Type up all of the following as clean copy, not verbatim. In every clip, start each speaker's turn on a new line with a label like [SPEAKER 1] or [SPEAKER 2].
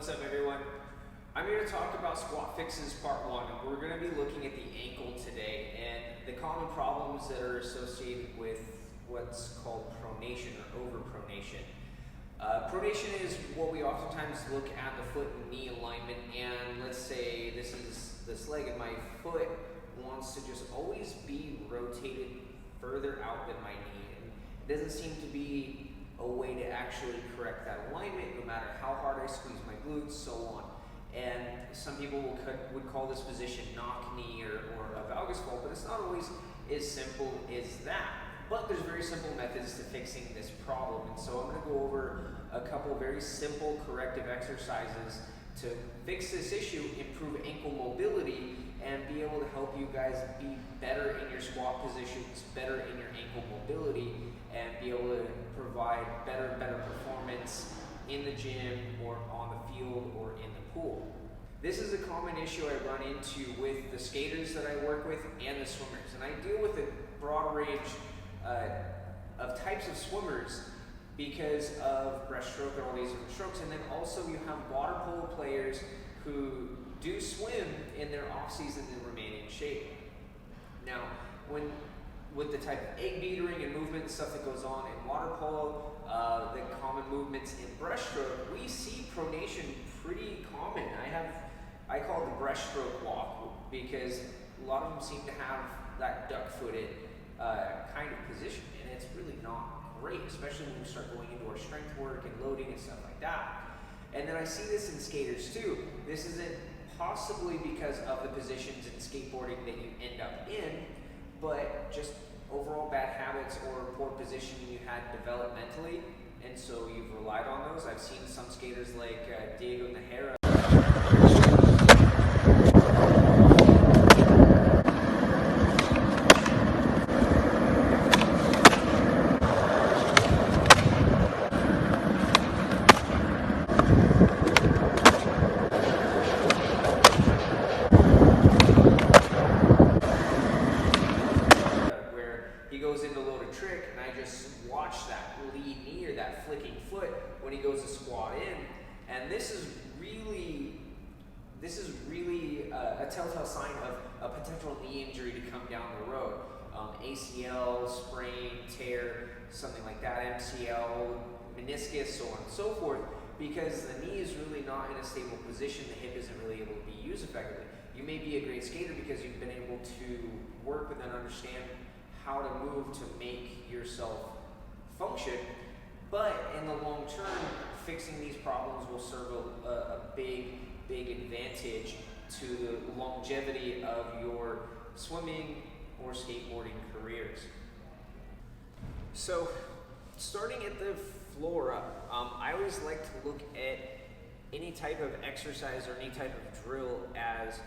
[SPEAKER 1] What's up, everyone? I'm here to talk about squat fixes part 1. We're going to be looking at the ankle today and the common problems that are associated with what's called pronation or overpronation. Pronation is what we oftentimes look at the foot and knee alignment, and let's say this is this leg and my foot wants to just always be rotated further out than my knee. And it doesn't seem to be a way to actually correct that alignment, no matter how hard I squeeze my glutes, so on. And some people would call this position knock knee or a Valgus Fault, but it's not always as simple as that. But there's very simple methods to fixing this problem. And so I'm going to go over a couple very simple corrective exercises to fix this issue, improve ankle mobility, and be able to help you guys be better in your squat positions, better in your ankle mobility, and be able to provide better and better performance in the gym or on the field or in the pool. This is a common issue I run into with the skaters that I work with and the swimmers. And I deal with a broad range of types of swimmers because of breaststroke and all these different strokes. And then also you have water polo players who do swim in their off season and remain in shape. Now, with the type of egg beatering and movement and stuff that goes on in water polo, the common movements in breaststroke, we see pronation pretty common. I call it the breaststroke walk because a lot of them seem to have that duck-footed kind of position, and it's really not great, especially when we start going into our strength work and loading and stuff like that. And then I see this in skaters too. This isn't possibly because of the positions in skateboarding that you end up in, but just overall bad habits or poor positioning you had developmentally, and so you've relied on those. I've seen some skaters like Diego Najera. He goes into load a trick, and I just watch that lead knee or that flicking foot when he goes to squat in, and this is really a telltale sign of a potential knee injury to come down the road. ACL, sprain, tear, something like that, MCL, meniscus, so on and so forth, because the knee is really not in a stable position. The hip isn't really able to be used effectively. You may be a great skater because you've been able to work with and understand how to move to make yourself function, but in the long term, fixing these problems will serve a big advantage to the longevity of your swimming or skateboarding careers. So, starting at the floor up, I always like to look at any type of exercise or any type of drill as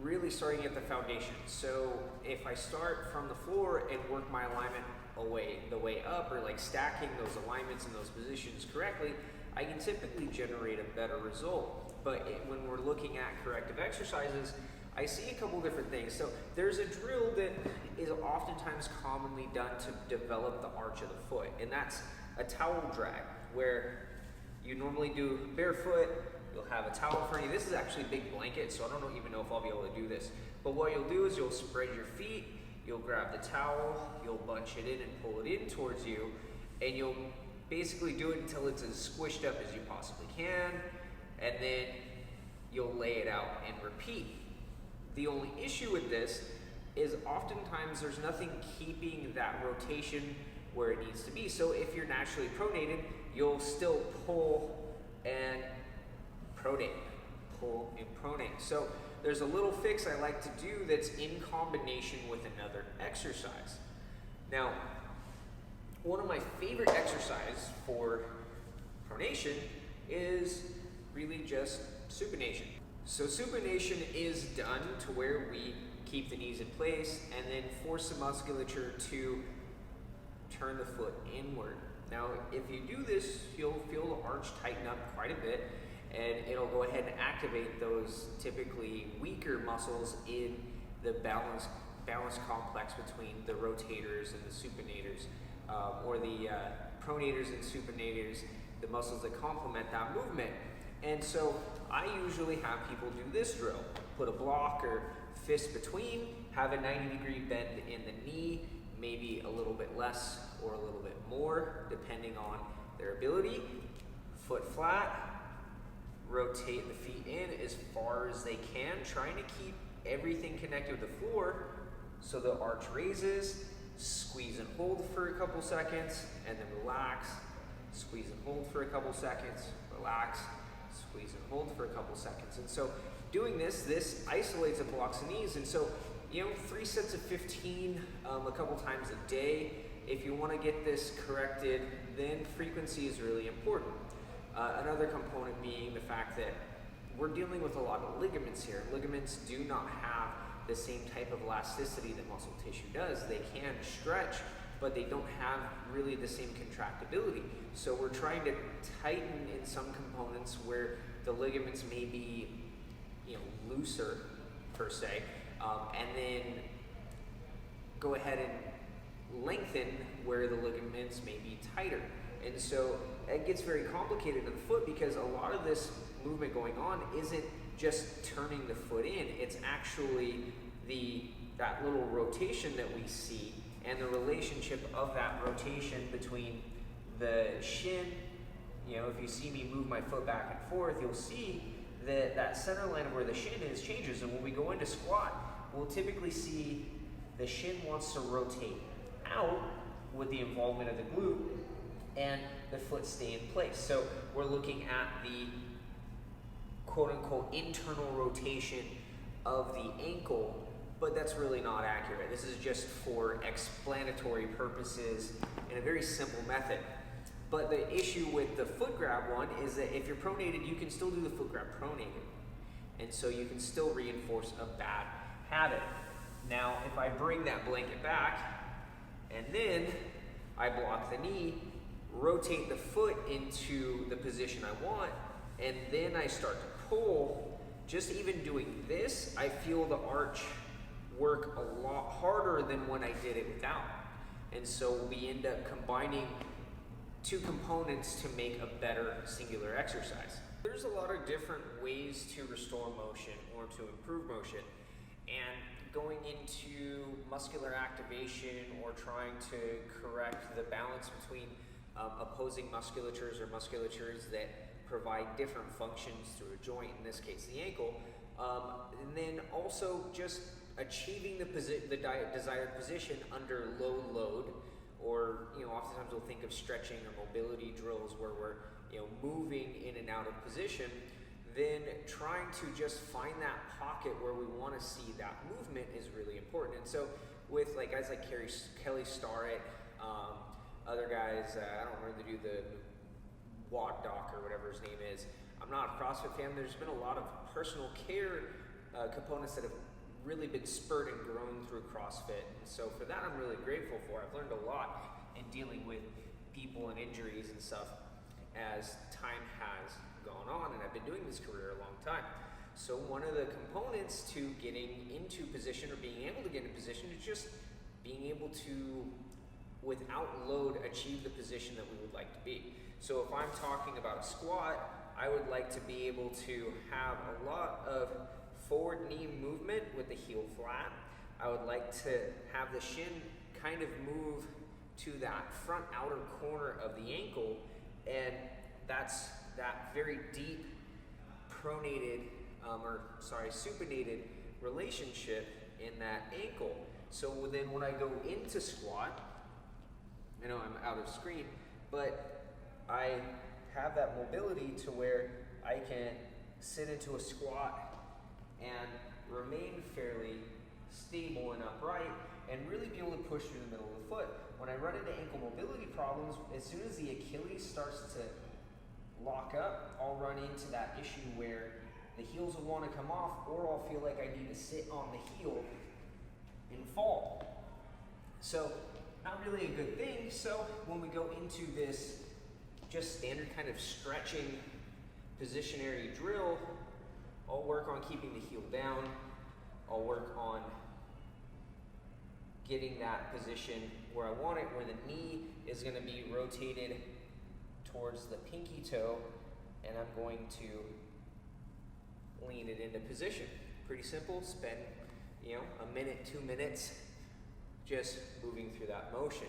[SPEAKER 1] really starting at the foundation. So if I start from the floor and work my alignment the way up, or like stacking those alignments in those positions correctly, I can typically generate a better result. But when we're looking at corrective exercises, I see a couple different things. So there's a drill that is oftentimes commonly done to develop the arch of the foot, and that's a towel drag, where you normally do barefoot. You'll have a towel in front of you. This is actually a big blanket, so I don't even know if I'll be able to do this. But what you'll do is you'll spread your feet, you'll grab the towel, you'll bunch it in and pull it in towards you, and you'll basically do it until it's as squished up as you possibly can, and then you'll lay it out and repeat. The only issue with this is oftentimes there's nothing keeping that rotation where it needs to be. So if you're naturally pronated, you'll still pull and pronate, pull and pronate. So there's a little fix I like to do that's in combination with another exercise. Now, one of my favorite exercises for pronation is really just supination. So supination is done to where we keep the knees in place and then force the musculature to turn the foot inward. Now, if you do this, you'll feel the arch tighten up quite a bit, and it'll go ahead and activate those typically weaker muscles in the balance complex between the rotators and the supinators, or the pronators and supinators, the muscles that complement that movement. And so I usually have people do this drill. Put a block or fist between, have a 90-degree bend in the knee, maybe a little bit less or a little bit more, depending on their ability. Foot flat, rotate the feet in as far as they can, trying to keep everything connected with the floor so the arch raises, squeeze and hold for a couple seconds, and then relax, squeeze and hold for a couple seconds, relax, squeeze and hold for a couple seconds. And so doing this isolates and blocks the knees. And so, 3 sets of 15 a couple times a day. If you want to get this corrected, then frequency is really important. Another component being the fact that we're dealing with a lot of ligaments here. Ligaments do not have the same type of elasticity that muscle tissue does. They can stretch, but they don't have really the same contractibility. So we're trying to tighten in some components where the ligaments may be, looser per se, and then go ahead and lengthen where the ligaments may be tighter. And so it gets very complicated in the foot because a lot of this movement going on isn't just turning the foot in, it's actually that little rotation that we see and the relationship of that rotation between the shin. If you see me move my foot back and forth, you'll see that center line of where the shin is changes, and when we go into squat, we'll typically see the shin wants to rotate out with the involvement of the glute and the foot stay in place. So we're looking at the quote-unquote internal rotation of the ankle, but that's really not accurate. This is just for explanatory purposes in a very simple method. But the issue with the foot grab one is that if you're pronated, you can still do the foot grab pronated. And so you can still reinforce a bad habit. Now, if I bring that blanket back, and then I block the knee, rotate the foot into the position I want, and then I start to pull, just even doing this, I feel the arch work a lot harder than when I did it without. And so we end up combining two components to make a better singular exercise. There's a lot of different ways to restore motion or to improve motion, and going into muscular activation or trying to correct the balance between opposing musculatures or musculatures that provide different functions through a joint, in this case the ankle, and then also just achieving the desired position under low load, or oftentimes we'll think of stretching or mobility drills where we're moving in and out of position. Then trying to just find that pocket where we want to see that movement is really important. And so with guys like Kelly Starrett, other guys, I don't really do the Wad Doc or whatever his name is. I'm not a CrossFit fan. There's been a lot of personal care components that have really been spurred and grown through CrossFit. And so for that, I'm really grateful for. I've learned a lot in dealing with people and injuries and stuff as time has gone on, and I've been doing this career a long time. So one of the components to getting into position or being able to get in position is just being able to, without load, achieve the position that we would like to be. So if I'm talking about a squat, I would like to be able to have a lot of forward knee movement with the heel flat. I would like to have the shin kind of move to that front outer corner of the ankle, and that's that very deep pronated, supinated relationship in that ankle. So then when I go into squat, I know I'm out of screen, but I have that mobility to where I can sit into a squat and remain fairly stable and upright and really be able to push through the middle of the foot. When I run into ankle mobility problems, as soon as the Achilles starts to lock up, I'll run into that issue where the heels will want to come off, or I'll feel like I need to sit on the heel and fall. So not really a good thing. So when we go into this just standard kind of stretching positionary drill, I'll work on keeping the heel down. I'll work on getting that position where I want it, where the knee is going to be rotated towards the pinky toe, and I'm going to lean it into position. Pretty simple. Spend, a minute, 2 minutes just moving through that motion.